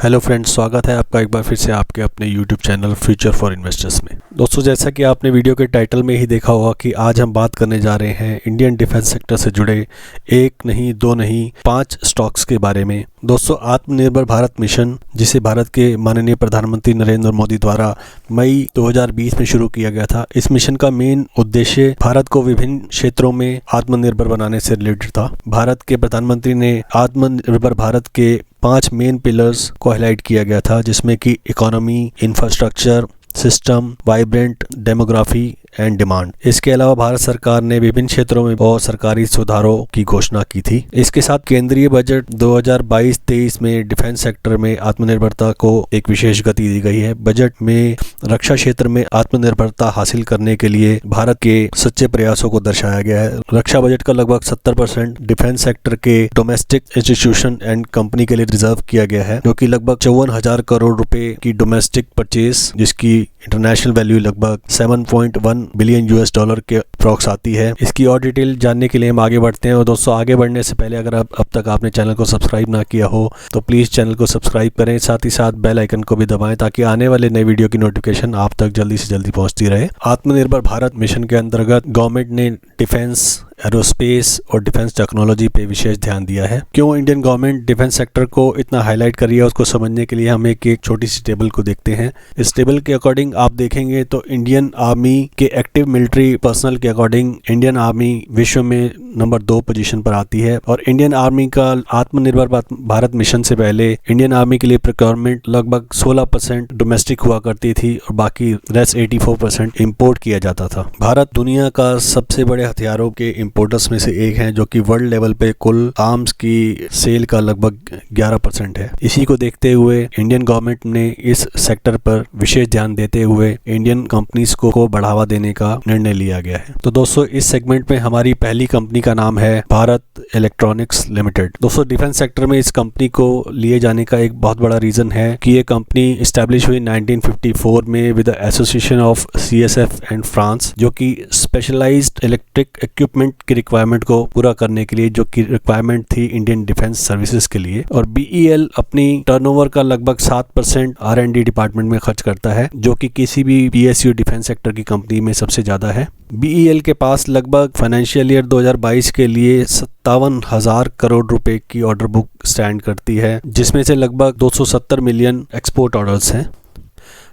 Hello friends, स्वागत है आपका एक बार फिर से आपके अपने YouTube channel future for investors में। दोस्तों, जैसा कि आपने वीडियो के टाइटल में ही देखा होगा कि आज हम बात करने जा रहे हैं इंडियन डिफेंस सेक्टर से जुड़े एक नहीं, दो नहीं, 5 स्टॉक्स के बारे में। दोस्तों, आत्मनिर्भर भारत मिशन, जिसे भारत के माननीय प्रधानमंत्री नरेंद्र मोदी द्वारा मई 2020 में शुरू किया गया था, इस मिशन का मेन उद्देश्य भारत को विभिन्न क्षेत्रों में आत्मनिर्भर बनाने से रिलेटेड था। भारत के प्रधानमंत्री ने आत्मनिर्भर भारत के 5 मेन पिलर्स को हाईलाइट किया गया था, जिसमें कि economy, infrastructure, system, vibrant demography and demand. इसके अलावा भारत सरकार ने विभिन्न क्षेत्रों में बहुत सरकारी सुधारों की घोषणा की थी। इसके साथ केंद्रीय बजट 2022-23 में डिफेंस सेक्टर में आत्मनिर्भरता को एक विशेष गति दी गई है। बजट में रक्षा क्षेत्र में आत्मनिर्भरता हासिल करने के लिए भारत के सच्चे प्रयासों को दर्शाया गया है। रक्षा बजट का लगभग 70% डिफेंस सेक्टर के डोमेस्टिक इंस्टीट्यूशन एंड कंपनी के लिए रिजर्व किया गया है, जो कि लगभग 54,000 करोड़ रुपए की डोमेस्टिक परचेज, जिसकी इंटरनेशनल वैल्यू लगभग 7.1 बिलियन यूएस डॉलर के अप्रॉक्स आती है। इसकी और डिटेल जानने के लिए हम आगे बढ़ते हैं। और दोस्तों, आगे बढ़ने से पहले अगर अब तक आपने चैनल को सब्सक्राइब ना किया हो तो प्लीज़ चैनल को सब्सक्राइब करें, साथ ही साथ बेल आइकन को भी दबाएं ताकि आने वाले नए वीडियो की नोटिफिकेशन आप तक जल्दी से जल्दी पहुंचती रहे। आत्मनिर्भर भारत मिशन के अंतर्गत गवर्नमेंट ने डिफेंस, एरोस्पेस और डिफेंस टेक्नोलॉजी पे विशेष ध्यान दिया है। क्यों इंडियन गवर्नमेंट डिफेंस सेक्टर को इतना हाईलाइट कर रही है, उसको समझने के लिए हम एक छोटी सी टेबल को देखते हैं। इस टेबल के अकॉर्डिंग आप देखेंगे तो इंडियन आर्मी के एक्टिव मिलिट्री पर्सनल के अकॉर्डिंग इंडियन आर्मी विश्व में नंबर 2 पोजीशन पर आती है। और इंडियन आर्मी का आत्मनिर्भर भारत मिशन से पहले इंडियन आर्मी के लिए प्रोक्योरमेंट लगभग 16% डोमेस्टिक हुआ करती थी और बाकी रेस्ट 84% इंपोर्ट किया जाता था। भारत दुनिया का सबसे बड़े हथियारों के इंपोर्टर्स में से एक है, जो कि वर्ल्ड लेवल पे कुल आर्म्स की सेल का लगभग 11% है। इसी को देखते हुए इंडियन गवर्नमेंट ने इस सेक्टर पर विशेष ध्यान देते हुए इंडियन कंपनीज को बढ़ावा देने का निर्णय लिया गया है। तो दोस्तों, इस सेगमेंट में हमारी पहली कंपनी का नाम है भारत इलेक्ट्रॉनिक्स लिमिटेड। दोस्तों, डिफेंस सेक्टर में इस कंपनी को लिए जाने का एक बहुत बड़ा रीजन है कि ये कंपनी इस्टेब्लिश हुई 1954 में with the association of CSF and France, जो कि स्पेशलाइज्ड इलेक्ट्रिक इक्विपमेंट की रिक्वायरमेंट को पूरा करने के लिए, जो कि रिक्वायरमेंट थी इंडियन डिफेंस सर्विसेज के लिए। और BEL अपनी टर्नओवर का लगभग 7% R&D डिपार्टमेंट में खर्च करता है, जो कि किसी भी PSU डिफेंस सेक्टर की कंपनी में सबसे ज्यादा है। BEL के पास लगभग फाइनेंशियल ईयर 2022 के लिए 57,000 करोड़ रुपए की ऑर्डर बुक स्टैंड करती है, जिसमें से लगभग 270 मिलियन एक्सपोर्ट ऑर्डर्स हैं।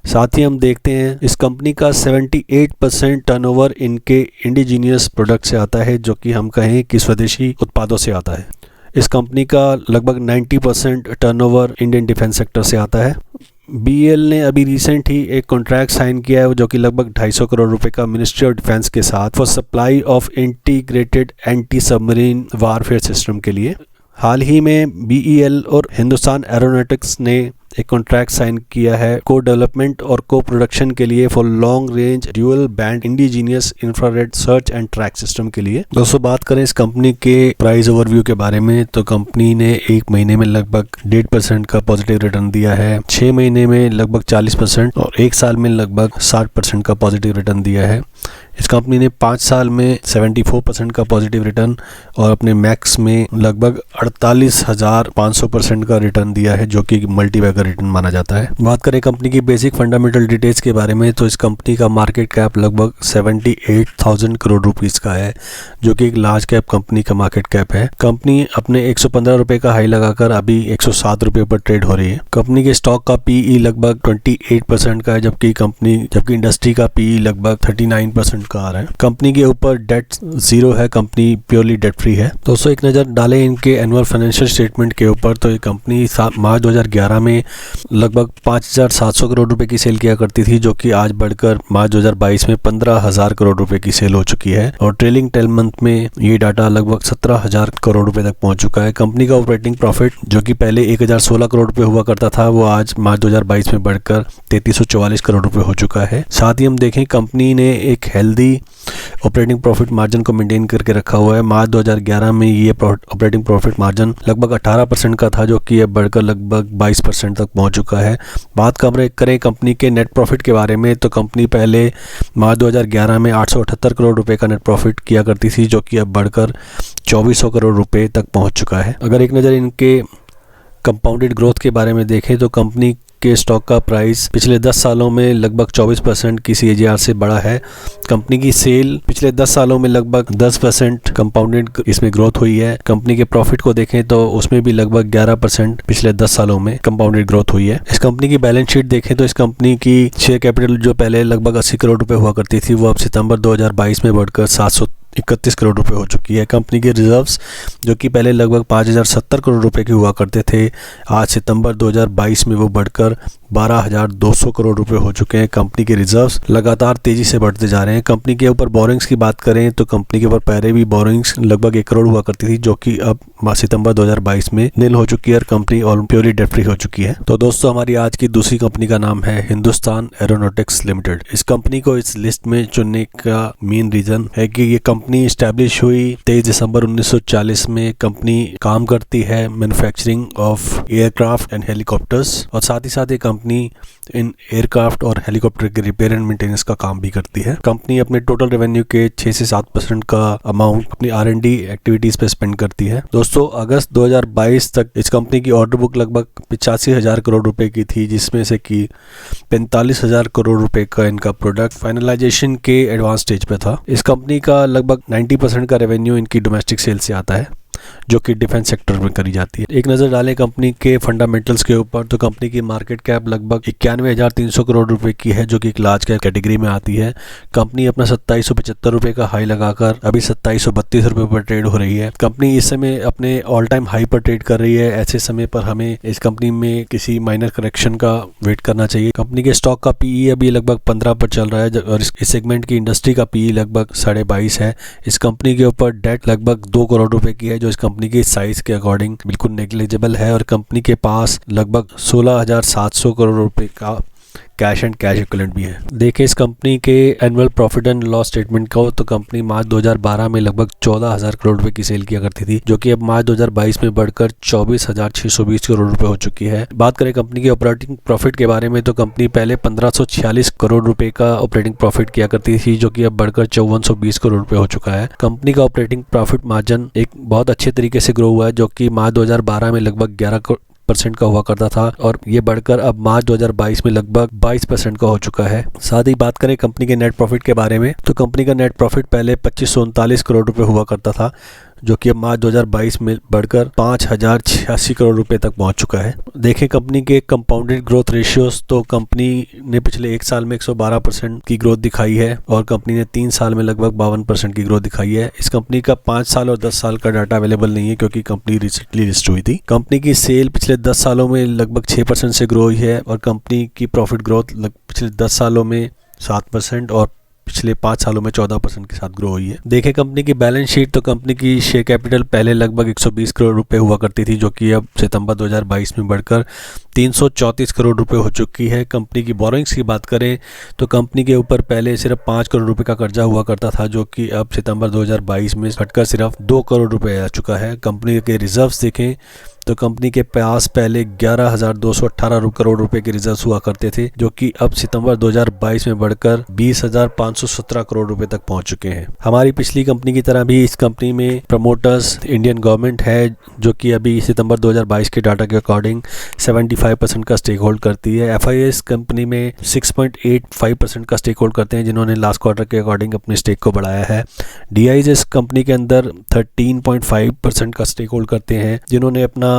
साथ ही हम देखते हैं इस कंपनी का 78% टर्नओवर इनके इंडिजीनियस प्रोडक्ट से आता है, जो कि हम कहें कि स्वदेशी उत्पादों से आता है। इस कंपनी का लगभग 90% टर्नओवर इंडियन डिफेंस सेक्टर से आता है। BEL ने अभी रिसेंट ही एक कॉन्ट्रैक्ट साइन किया है, जो कि लगभग 250 करोड़ रुपए का मिनिस्ट्री ऑफ डिफेंस के साथ for supply of integrated anti submarine warfare system के लिए। हाल ही में BEL और हिंदुस्तान एरोनॉटिक्स ने एक कॉन्ट्रैक्ट साइन किया है को डेवलपमेंट और को प्रोडक्शन के लिए for long range dual band indigenous infrared search and track system के लिए। दोस्तों, बात करें इस कंपनी के प्राइस ओवरव्यू के बारे में, तो कंपनी ने 1 महीने में लगभग 1.5% का पॉजिटिव रिटर्न दिया है, 6 महीने में लगभग 40% और 1 साल में लगभग 60% का पॉजिटिव रिटर्न दिया है। इस कंपनी ने 5 साल में 74% का पॉजिटिव रिटर्न और अपने मैक्स में लगभग 48,500% का रिटर्न दिया है, जो कि मल्टीबैगर रिटर्न माना जाता है। बात करें कंपनी की बेसिक फंडामेंटल डिटेल्स के बारे में, तो इस कंपनी का मार्केट कैप लगभग 78,000 करोड़ रुपीस का है, जो कि एक लार्ज कैप कंपनी का मार्केट कैप है। कंपनी अपने 115 रुपए का हाई लगाकर अभी 107 रुपए पर ट्रेड हो रही है। कंपनी के स्टॉक का PE लगभग 28% का है, जबकि इंडस्ट्री का PE लगभग 39% का आ रहा है। कंपनी के ऊपर डेट 0 है, कंपनी प्योरली डेट फ्री है। दोस्तों, एक नज़र डालें इनके एनुअल फाइनेंशियल स्टेटमेंट के ऊपर, तो ये कंपनी मार्च 2011 में लगभग 5,700 करोड़ रुपए की सेल किया करती थी, जो कि आज बढ़कर मार्च 2022 में 15,000 करोड़ रुपए की सेल हो चुकी है। और ट्रेलिंग 12 मंथ में ये डाटा लगभग 17,000 करोड़ रुपए तक पहुंच चुका है। कंपनी का ऑपरेटिंग प्रॉफिट, जो कि पहले 1,016 करोड़ रुपए हुआ करता था, वो आज मार्च 2022 में बढ़कर 3,344 करोड़ रुपए हो चुका है। साथ ही हम देखें कंपनी ने एक हेल्दी ऑपरेटिंग प्रॉफिट मार्जिन को मेंटेन करके रखा हुआ है। मार्च 2011 में ये ऑपरेटिंग प्रॉफिट मार्जिन लगभग 18% का था, जो कि अब बढ़कर लगभग 22% तक पहुंच चुका है। बात करें कंपनी के नेट प्रॉफिट के बारे में, तो कंपनी पहले मार्च 2011 में 878 करोड़ रुपए का नेट प्रॉफिट किया करती थी, जो कि अब बढ़कर 2400 करोड़ रुपए तक पहुंच चुका है। अगर एक नज़र इनके कंपाउंडेड ग्रोथ के बारे में देखें तो कंपनी के स्टॉक का प्राइस पिछले 10 सालों में लगभग 24% की CAGR से बढ़ा है। कंपनी की सेल पिछले 10 सालों में लगभग 10% कंपाउंडेड इसमें ग्रोथ हुई है। कंपनी के प्रॉफिट को देखें तो उसमें भी लगभग 11% पिछले 10 सालों में कंपाउंडेड ग्रोथ हुई है। इस कंपनी की बैलेंस शीट देखें तो इस कंपनी की शेयर कैपिटल जो पहले लगभग 80 करोड़ रुपए हुआ करती थी, वो अब सितंबर 2022 में बढ़कर 731 करोड़ रुपए हो चुकी है। कंपनी के रिजर्व्स जो कि पहले लगभग 5070 करोड़ रुपए के हुआ करते थे, आज सितंबर 2022 में वो बढ़कर 12,200 करोड़ रुपए हो चुके हैं। कंपनी के रिजर्व्स लगातार तेजी से बढ़ते जा रहे हैं। कंपनी के ऊपर बोरिंग्स की बात करें तो कंपनी के ऊपर पहले भी बोरिंग्स लगभग 1 करोड़ हुआ करती थी, जो कि अब सितंबर 2022 में नील हो चुकी है और कंपनी और प्योरली डेट फ्री हो चुकी है। तो दोस्तों, हमारी आज की दूसरी कंपनी का नाम है हिंदुस्तान एरोनॉटिक्स लिमिटेड। इस कंपनी को इस लिस्ट में चुनने का मेन रीजन है कि ये कंपनी स्टैब्लिश हुई 23 दिसंबर 1940 में। कंपनी काम करती है manufacturing of aircraft and helicopters, और साथ ही साथ ये कंपनी इन एयरक्राफ्ट और हेलीकॉप्टर के रिपेयर एंड मेंटेनेंस का काम भी करती है। कंपनी अपने टोटल रेवेन्यू के 6 से 7% का अमाउंट अपनी R&D एक्टिविटीज पे स्पेंड करती है। दोस्तों, अगस्त 2022 तक इस कंपनी की ऑर्डर बुक लगभग 85,000 करोड़ रुपए की थी, जिसमें से कि 45,000 करोड़ रुपए का इनका प्रोडक्ट फाइनलाइजेशन के एडवांस स्टेज पे था। इस कंपनी का लगभग 90% का रेवेन्यू इनकी डोमेस्टिक सेल से आता है, जो कि डिफेंस सेक्टर में करी जाती है। एक नज़र डालें कंपनी के फंडामेंटल्स के ऊपर तो कंपनी की मार्केट कैप लगभग 91,300 करोड़ रुपए की है, जो कि एक लार्ज कैप कैटेगरी में आती है। कंपनी अपना 2775 रुपए का हाई लगाकर अभी 2732 रुपए पर ट्रेड हो रही है। कंपनी इस समय अपने ऑल टाइम हाई पर ट्रेड कर रही है। ऐसे समय पर हमें इस कंपनी में किसी माइनर करेक्शन का वेट करना चाहिए। कंपनी के स्टॉक का PE अभी लगभग 15 पर चल रहा है और इस सेगमेंट की इंडस्ट्री का PE लगभग 22.5 है। इस कंपनी के ऊपर डेट लगभग 2 करोड़ रुपए की है, जो इस कंपनी के साइज के अकॉर्डिंग बिल्कुल नेग्लिजिबल है, और कंपनी के पास लगभग 16,700 करोड़ रुपए का कैश एंड कैश इक्विवेलेंट भी है। देखें इस कंपनी के annual profit and loss statement को तो कंपनी मार्च 2012 में लगभग 14,000 करोड़ रुपए की सेल किया करती थी, जो कि अब मार्च 2022 में बढ़कर 24,620 करोड़ रुपए हो चुकी है। बात करें कंपनी के ऑपरेटिंग प्रॉफिट के बारे में तो कंपनी पहले 1546 करोड़ रुपए का ऑपरेटिंग प्रॉफिट किया करती थी, जो कि अब बढ़कर 5420 करोड़ रुपए हो चुका है। कंपनी का ऑपरेटिंग प्रॉफिट मार्जिन एक बहुत अच्छे तरीके से ग्रो हुआ है, जो कि मार्च 2012 में लगभग 11% का हुआ करता था, और ये बढ़कर अब मार्च 2022 में लगभग 22% का हो चुका है। साथ ही बात करें कंपनी के नेट प्रॉफिट के बारे में तो कंपनी का नेट प्रॉफिट पहले 2539 करोड़ रुपए हुआ करता था, जो कि अब मार्च 2022 में बढ़कर 5,086 करोड़ रुपए तक पहुंच चुका है। देखें कंपनी के कंपाउंडेड ग्रोथ रेशियोज तो कंपनी ने पिछले 1 साल में 112% की ग्रोथ दिखाई है, और कंपनी ने 3 साल में लगभग 52% की ग्रोथ दिखाई है। इस कंपनी का 5 साल और 10 साल का डाटा अवेलेबल नहीं है, क्योंकि कंपनी रिसेंटली लिस्ट हुई थी। कंपनी की सेल पिछले 10 सालों में लगभग 6% से ग्रो हुई है, और कंपनी की प्रॉफिट ग्रोथ पिछले 10 सालों में 7% और पिछले 5 सालों में 14% के साथ ग्रो हुई है। देखें कंपनी की बैलेंस शीट तो कंपनी की शेयर कैपिटल पहले लगभग 120 करोड़ रुपए हुआ करती थी, जो कि अब सितंबर 2022 में बढ़कर 334 करोड़ रुपए हो चुकी है। कंपनी की बोरोइंग्स की बात करें तो कंपनी के ऊपर पहले सिर्फ 5 करोड़ रुपए का कर्जा हुआ करता था, जो कि अब सितंबर 2022 में घटकर सिर्फ 2 करोड़ रुपए आ चुका है। कंपनी के रिजर्व्स देखें तो कंपनी के पास पहले 11,218 करोड़ रुपए के रिजर्व्स हुआ करते थे, जो कि अब सितंबर 2022 में बढ़कर 20,517 करोड़ रुपए तक पहुंच चुके हैं। हमारी पिछली कंपनी की तरह भी इस कंपनी में प्रमोटर्स इंडियन गवर्नमेंट है, जो कि अभी सितंबर 2022 के डाटा के अकॉर्डिंग 75% का स्टेक होल्ड करती है। FIS कंपनी में 6.85% का स्टेक होल्ड करते हैं, जिन्होंने लास्ट क्वार्टर के अकॉर्डिंग अपने स्टेक को बढ़ाया है। DIs इस कंपनी के अंदर 13.5% का स्टेक होल्ड करते हैं, जिन्होंने अपना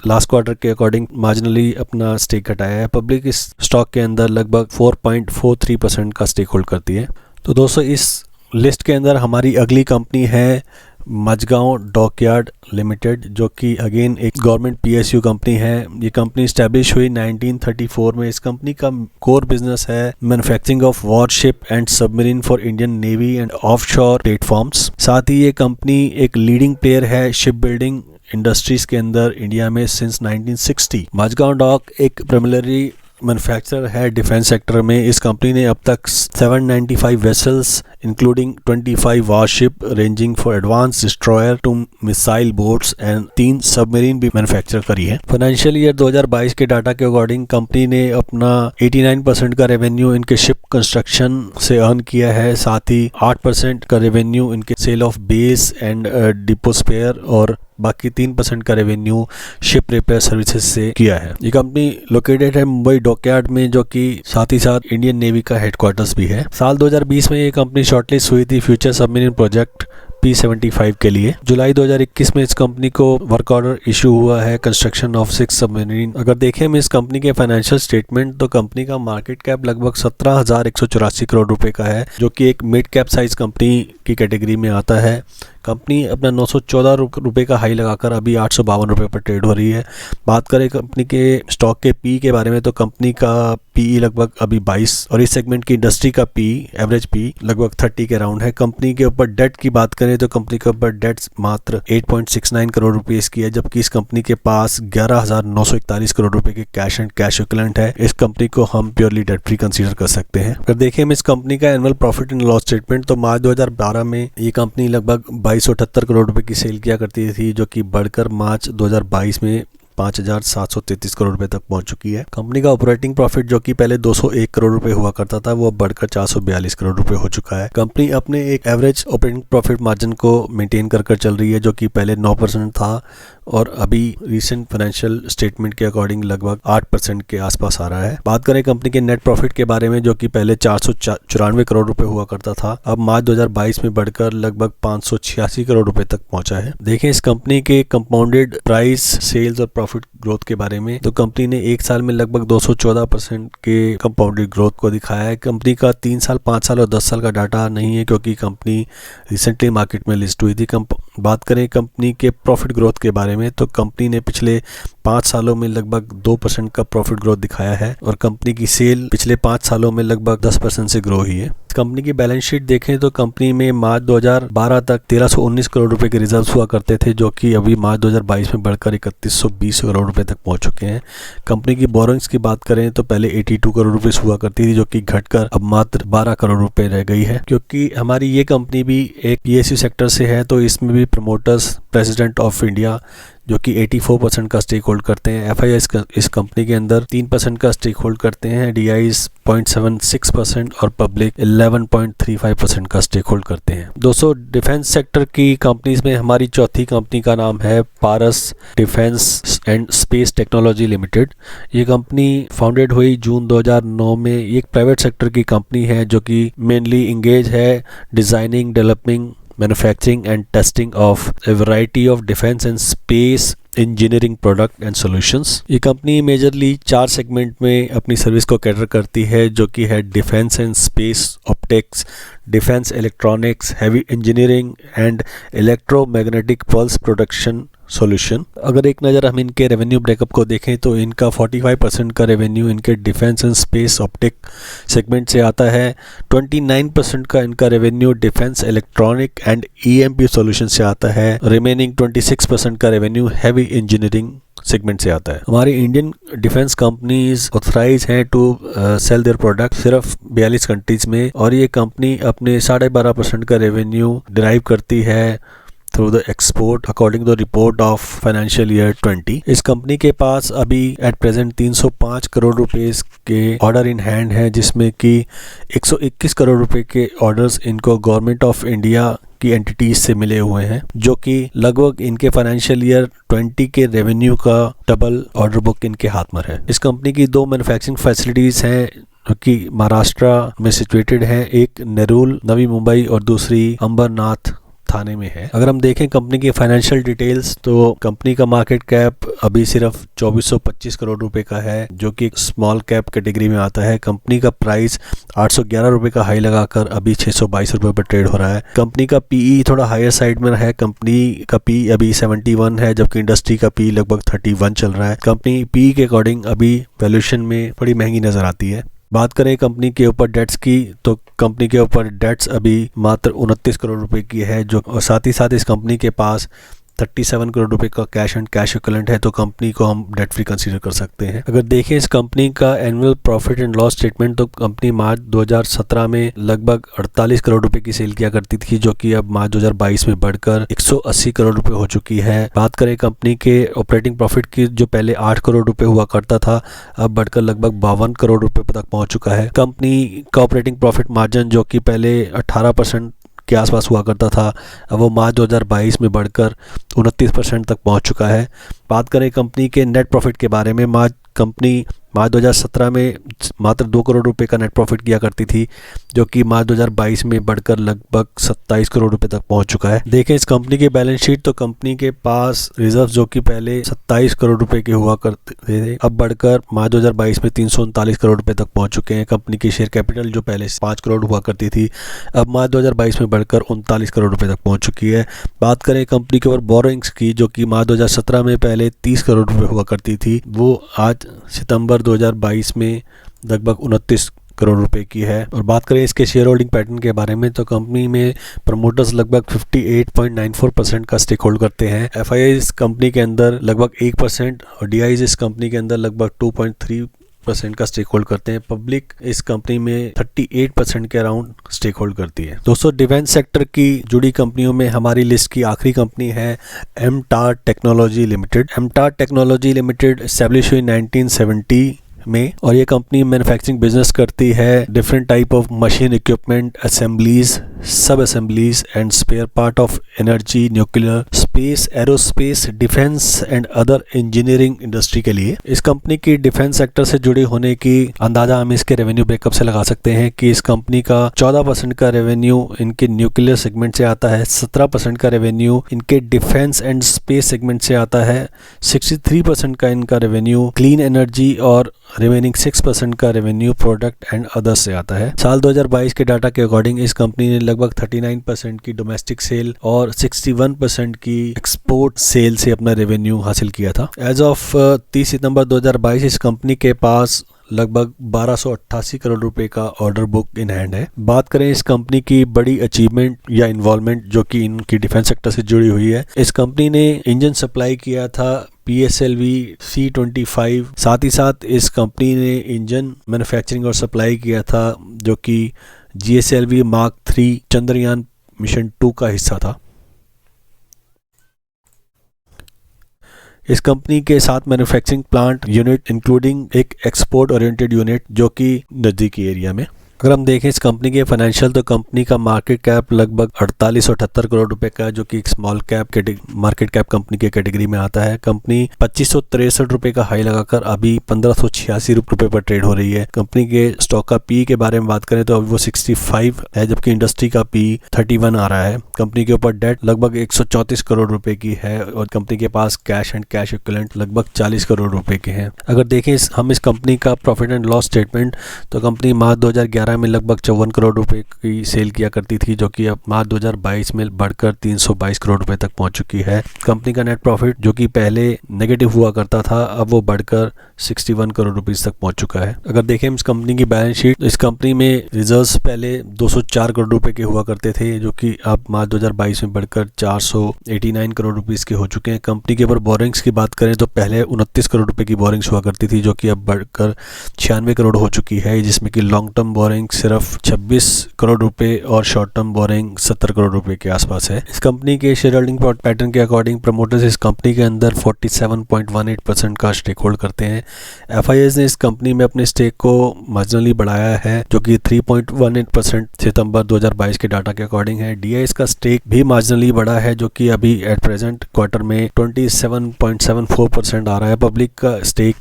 लास्ट क्वार्टर के अकॉर्डिंग मार्जिनली अपना स्टेक घटाया है। पब्लिक इस स्टॉक के अंदर लगभग 4.43% का स्टेक होल्ड करती है। तो दोस्तों, इस लिस्ट के अंदर हमारी अगली कंपनी है मझगांव डॉकयार्ड लिमिटेड, जो कि अगेन एक गवर्नमेंट PSU कंपनी है। ये कंपनी स्टैब्लिश हुई 1934 में। इस कंपनी का कोर बिजनेस है manufacturing of warship and submarine for Indian navy and offshore platforms. साथ ही ये कंपनी एक लीडिंग प्लेयर है शिप बिल्डिंग इंडस्ट्रीज के अंदर इंडिया में सिंस 1960। मझगांव डॉक एक प्राइमरी मैन्युफैक्चरर है डिफेंस सेक्टर में। इस कंपनी ने अब तक 795 vessels including 25 warship ranging for advanced destroyer to missile boats and 3 submarine भी मैन्युफैक्चर करी है। फाइनेंशियल ईयर 2022 के डाटा के अकॉर्डिंग कंपनी ने अपना 89% का रेवेन्यू इनके शिप कंस्ट्रक्शन से अर्न किया है। साथ ही 8% का रेवेन्यू इनके sale of base and depot spare और बाकी 3% का रेवेन्यू शिप रिपेयर सर्विसेज से किया है। ये कंपनी लोकेटेड है मुंबई डॉकयार्ड में, जो कि साथ ही साथ इंडियन नेवी का हेडक्वार्टर्स भी है। साल 2020 में ये कंपनी शॉर्टलिस्ट हुई थी फ्यूचर सबमरीन प्रोजेक्ट P-75 के लिए। जुलाई 2021 में इस कंपनी को वर्क ऑर्डर इशू हुआ है कंस्ट्रक्शन ऑफ 6 सबमरीन। अगर देखें हम इस कंपनी के फाइनेंशियल स्टेटमेंट तो कंपनी का मार्केट कैप लगभग 17,184 करोड़ रुपए का है, जो कि एक मिड कैप साइज कंपनी की कैटेगरी में आता है। कंपनी अपना 914 रुपए का हाई लगाकर अभी 852 रुपए पर ट्रेड हो रही है। बात करें कंपनी के स्टॉक के पी के बारे में तो कंपनी का पी लगभग अभी 22 और इस सेगमेंट की इंडस्ट्री का पी एवरेज पी लगभग 30 के राउंड है। कंपनी के ऊपर डेट की बात करें तो कंपनी के ऊपर डेट मात्र 8.69 करोड़ रुपए की है, जबकि इस कंपनी के पास 11,941 करोड़ रुपए के कैश एंड कैश इक्विवेलेंट है। इस कंपनी को हम प्योरली डेट फ्री कंसीडर कर सकते हैं। अगर देखें हम इस कंपनी का annual profit and loss statement तो मार्च 2012 में ये कंपनी लगभग 2278 करोड़ रुपए की सेल किया करती थी, जो कि बढ़कर मार्च 2022 में 5,733 करोड़ रुपए तक पहुंच चुकी है। कंपनी का ऑपरेटिंग प्रॉफिट जो कि पहले 201 करोड़ रुपए हुआ करता था वो अब बढ़कर 442 करोड़ रुपए हो चुका है। कंपनी अपने एक एवरेज ऑपरेटिंग प्रॉफिट मार्जिन को मेंटेन कर चल रही है, जो कि पहले 9% था और अभी रीसेंट फाइनेंशियल स्टेटमेंट के अकॉर्डिंग लगभग 8% के आसपास आ रहा है। बात करें कंपनी के नेट प्रॉफिट के बारे में, जो कि पहले 494 करोड़ रुपए हुआ करता था, अब मार्च 2022 में बढ़कर लगभग 586 करोड़ रुपए तक पहुंचा है। देखें इस कंपनी के कंपाउंडेड प्राइस सेल्स और प्रॉफिट ग्रोथ के बारे में तो कंपनी ने एक साल में लगभग 214% के कंपाउंडेड ग्रोथ को दिखाया है। कंपनी का 3 साल, 5 साल और 10 साल का डाटा नहीं है, क्योंकि कंपनी रिसेंटली मार्केट में लिस्ट हुई थी। बात करें कंपनी के प्रॉफिट ग्रोथ के बारे में तो कंपनी ने पिछले 5 सालों में लगभग 2% का प्रॉफिट ग्रोथ दिखाया है और कंपनी की सेल पिछले 5 सालों में लगभग 10% से ग्रो हुई है। कंपनी की बैलेंस शीट देखें तो कंपनी में मार्च 2012 तक 1319 करोड़ रुपए के रिजर्व्स हुआ करते थे, जो कि अभी मार्च 2022 में बढ़कर 3120 करोड़ रुपए तक पहुंच चुके हैं। कंपनी की बोरोइंग्स की बात करें तो पहले 82 करोड़ रुपए हुआ करती थी, जो कि घटकर अब मात्र 12 करोड़ रुपए रह गई है। क्योंकि हमारी ये कंपनी भी एक PSU सेक्टर से है तो इसमें भी प्रमोटर्स प्रेसिडेंट ऑफ इंडिया जो कि 84% का स्टेक होल्ड करते हैं, FIS इस कंपनी के अंदर 3% का स्टेक होल्ड करते हैं, DIs 0.76% और पब्लिक 11.35% का स्टेक होल्ड करते हैं। दोस्तों डिफेंस सेक्टर की कंपनीज में हमारी चौथी कंपनी का नाम है Paras defence and space technology limited. ये कंपनी फाउंडेड हुई जून 2009 में। ये एक प्राइवेट सेक्टर की कंपनी है जो कि मेनली इंगेज है designing, developing, manufacturing and testing of a variety of defense and space engineering product and solutions. ये कंपनी मेजरली 4 सेगमेंट में अपनी सर्विस को कैटर करती है, जो कि है defence and space optics, defence electronics, heavy engineering and electromagnetic pulse production solution. अगर एक नज़र हम इनके रेवेन्यू ब्रेकअप को देखें तो इनका 45% का रेवेन्यू इनके defence and space optic segment से आता है, 29% का इनका revenue defence electronic and EMP solution से आता है, रिमेनिंग 26% का रेवेन्यू हैवी इंजीनियरिंग सेगमेंट से आता है। हमारी इंडियन डिफेंस कंपनीज ऑथराइज हैं टू सेल देयर प्रोडक्ट सिर्फ 42 कंट्रीज में, और ये कंपनी अपने 12.5% का रेवेन्यू डिराइव करती है through the export according to the report of financial year 20। इस कंपनी के पास अभी एट प्रेजेंट 305 करोड़ रुपए के ऑर्डर इन हैंड है, जिसमें कि 121 करोड़ रुपए के ऑर्डर्स इनको गवर्नमेंट ऑफ इंडिया की एंटिटीज से मिले हुए हैं, जो कि लगभग इनके फाइनेंशियल ईयर 20 के रेवेन्यू का डबल ऑर्डर बुक इनके हाथ में है। इस कंपनी की 2 मैन्युफैक्चरिंग फैसिलिटीज हैं जो कि महाराष्ट्र में सिचुएटेड है, एक नेरूल नवी मुंबई और दूसरी अंबरनाथ थाने में है। अगर हम देखें कंपनी की फाइनेंशियल डिटेल्स तो कंपनी का मार्केट कैप अभी सिर्फ 2425 करोड़ रुपए का है, जो कि स्मॉल कैप कैटेगरी में आता है। कंपनी का प्राइस 811 रुपए का हाई लगाकर अभी 622 रुपए पर ट्रेड हो रहा है। कंपनी का PE थोड़ा हायर साइड में है, कंपनी का PE अभी 71 है, जबकि इंडस्ट्री का PE लगभग 31 चल रहा है। कंपनी PE के अकॉर्डिंग अभी वैल्यूएशन में थोड़ी महंगी नजर आती है। बात करें कंपनी के ऊपर डेट्स की तो कंपनी के ऊपर डेट्स अभी मात्र 29 करोड़ रुपए की है, जो और साथ ही साथ इस कंपनी के पास 37 करोड़ रुपए का कैश एंड कैश इक्विवेलेंट है, तो कंपनी को हम डेट फ्री कंसीडर कर सकते हैं। अगर देखें इस कंपनी का annual profit and loss statement तो कंपनी मार्च 2017 में लगभग 48 करोड़ रुपए की सेल किया करती थी, जो कि अब मार्च 2022 में बढ़कर 180 करोड़ रुपए हो चुकी है। बात करें कंपनी के ऑपरेटिंग प्रॉफिट की, जो पहले 8 करोड़ रुपए हुआ करता था अब बढ़कर लगभग 52 करोड़ रुपए तक पहुंच चुका है। कंपनी का ऑपरेटिंग प्रॉफिट मार्जिन जो कि पहले 18% के आसपास हुआ करता था, अब वो मार्च 2022 में बढ़कर 29% तक पहुंच चुका है। बात करें कंपनी के नेट प्रॉफिट के बारे में, कंपनी मार्च 2017 में मात्र 2 करोड़ रुपए का नेट प्रॉफिट किया करती थी, जो कि मार्च 2022 में बढ़कर लगभग 27 करोड़ रुपए तक पहुंच चुका है। देखें इस कंपनी की बैलेंस शीट, तो कंपनी के पास रिजर्व जो कि पहले 27 करोड़ रुपए के हुआ करते थे, अब बढ़कर मार्च 2022 में 339 करोड़ रुपए तक पहुंच चुके हैं। कंपनी की शेयर कैपिटल जो पहले 5 करोड़ हुआ करती थी, अब मार्च 2022 में बढ़कर 39 करोड़ रुपए तक पहुँच चुकी है। बात करें कंपनी के ऊपर बोरोइंग्स की, जो कि मार्च 2017 में पहले 30 करोड़ रुपए हुआ करती थी, वो आज सितंबर 2022 में लगभग 29 करोड़ रुपए की है। और बात करें इसके शेयर होल्डिंग पैटर्न के बारे में, तो कंपनी में प्रमोटर्स लगभग 58.94% का स्टेक होल्ड करते हैं। एफआईआई इस कंपनी के अंदर लगभग 1% और डीआईज इस कंपनी के अंदर लगभग 2.3% का स्टेक होल्ड करते हैं। पब्लिक इस कंपनी में 38% के अराउंड स्टेक होल्ड करती है। दोस्तों, डिफेंस सेक्टर की जुड़ी कंपनियों में हमारी लिस्ट की आखिरी कंपनी है MTAR technology limited. MTAR technology limited establish हुई 1970 में, और ये कंपनी मैन्युफैक्चरिंग बिजनेस करती है different type of machine equipment, assemblies, sub assemblies and spare part of energy, nuclear, space, aerospace, defence and other engineering industry के लिए। इस कंपनी की डिफेंस सेक्टर से जुड़े होने की अंदाजा हम इसके रेवेन्यू ब्रेकअप से लगा सकते हैं कि इस कंपनी का 14% का रेवेन्यू इनके न्यूक्लियर सेगमेंट से आता है, 17% का रेवेन्यू इनके डिफेंस एंड स्पेस सेगमेंट से आता है, 63% का इनका रेवेन्यू क्लीन एनर्जी और रिमेनिंग 6% का रेवेन्यू प्रोडक्ट एंड अदर्स से आता है। साल 2022 के डाटा के अकॉर्डिंग इस कंपनी ने लगभग 39% की डोमेस्टिक सेल और 61% की एक्सपोर्ट सेल से अपना रेवेन्यू हासिल किया था। एज ऑफ 30 सितंबर 2022 इस कंपनी के पास लगभग 1288 करोड़ रुपए का ऑर्डर बुक इन हैंड है। बात करें इस कंपनी की बड़ी अचीवमेंट या इन्वॉल्वमेंट जो कि इनकी डिफेंस सेक्टर से जुड़ी हुई है, इस कंपनी ने इंजन सप्लाई किया था PSLV C25, साथ ही साथ इस कंपनी ने इंजन मैन्युफैक्चरिंग और सप्लाई किया था जो कि GSLV Mark 3 चंद्रयान मिशन 2 का हिस्सा था। इस कंपनी के साथ मैन्युफैक्चरिंग प्लांट यूनिट इंक्लूडिंग एक एक्सपोर्ट ओरिएंटेड यूनिट जो कि नज़दीकी एरिया में। अगर हम देखें इस कंपनी के फाइनेंशियल, तो कंपनी का मार्केट कैप लगभग 4878 करोड़ रुपए का है, जो कि एक small cap market cap company के कैटेगरी में आता है। कंपनी 2563 रुपए का हाई लगाकर अभी 1586 रुपए पर ट्रेड हो रही है। कंपनी के स्टॉक का पी के बारे में बात करें तो अभी वो 65 है, जबकि इंडस्ट्री का पी 31 आ रहा है। कंपनी के ऊपर डेट लगभग 134 करोड़ रुपए की है और कंपनी के पास कैश एंड कैश इक्विवेलेंट लगभग 40 करोड़ रुपए के हैं। अगर देखें हम इस कंपनी का प्रॉफिट एंड लॉस स्टेटमेंट, तो कंपनी मार्च 2011 में लगभग 54 करोड़ रुपए की सेल किया करती थी, जो कि अब मार्च 2022 में बढ़कर 322 करोड़ रुपए तक पहुंच चुकी है। कंपनी का नेट प्रॉफिट जो कि पहले नेगेटिव हुआ करता था, अब वो बढ़कर 61 करोड़ रुपीस तक पहुंच चुका है। अगर देखें इस कंपनी की बैलेंस शीट, इस कंपनी में रिजर्व्स पहले 204 करोड़ रुपए के हुआ करते थे, जो कि अब मार्च 2022 में बढ़कर 489 करोड़ रुपीस के हो चुके हैं। कंपनी के ऊपर बोरिंग्स की बात करें तो पहले 29 करोड़ रुपए की बोरिंग्स हुआ करती थी, जो कि अब बढ़कर 96 करोड़ हो चुकी है, जिसमें कि लॉन्ग टर्म बोरिंग सिर्फ 26 करोड़ रुपए और शॉर्ट टर्म बोरिंग 70 करोड़ रुपए के आसपास है। इस कंपनी के शेयर होल्डिंग पैटर्न के अकॉर्डिंग प्रमोटर्स इस कंपनी के अंदर 47.18% का स्टेक होल्ड करते हैं। एफआईआई ने इस कंपनी में अपने स्टेक को मार्जिनली बढ़ाया है, जो कि 3.18% सितंबर 2022 के डाटा के अकॉर्डिंग है। डीआईएस का स्टेक भी मार्जिनली बढ़ा है, जो कि अभी एट प्रेजेंट क्वार्टर में 27.74% आ रहा है। पब्लिक का स्टेक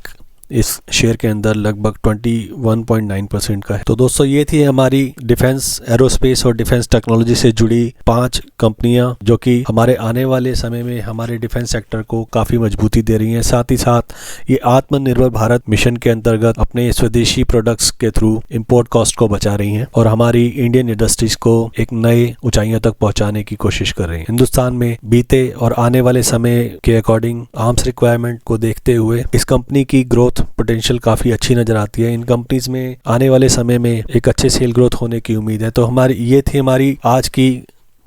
इस शेयर के अंदर लगभग 21.9% का है। तो दोस्तों, ये थी हमारी डिफेंस, एरोस्पेस और डिफेंस टेक्नोलॉजी से जुड़ी 5 कंपनियां जो कि हमारे आने वाले समय में हमारे डिफेंस सेक्टर को काफ़ी मजबूती दे रही हैं। साथ ही साथ ये आत्मनिर्भर भारत मिशन के अंतर्गत अपने स्वदेशी प्रोडक्ट्स के थ्रू इंपोर्ट कॉस्ट को बचा रही हैं और हमारी इंडियन इंडस्ट्रीज को एक नए ऊंचाइयों तक पहुंचाने की कोशिश कर रही हैं। हिंदुस्तान में बीते और आने वाले समय के अकॉर्डिंग आर्म्स रिक्वायरमेंट को देखते हुए इस कंपनी की ग्रोथ पोटेंशियल काफ़ी अच्छी नज़र आती है। इन कंपनीज में आने वाले समय में एक अच्छे सेल ग्रोथ होने की उम्मीद है। तो ये थी हमारी आज की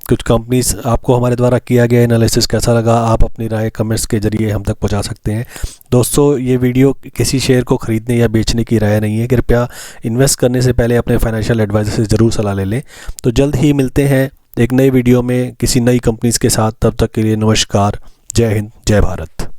कुछ कंपनीज। आपको हमारे द्वारा किया गया एनालिसिस कैसा लगा, आप अपनी राय कमेंट्स के जरिए हम तक पहुंचा सकते हैं। दोस्तों, ये वीडियो किसी शेयर को खरीदने या बेचने की राय नहीं है। कृपया इन्वेस्ट करने से पहले अपने फाइनेंशियल एडवाइजर से ज़रूर सलाह ले लें। तो जल्द ही मिलते हैं एक नई वीडियो में किसी नई कंपनीज के साथ। तब तक के लिए नमस्कार, जय हिंद, जय भारत।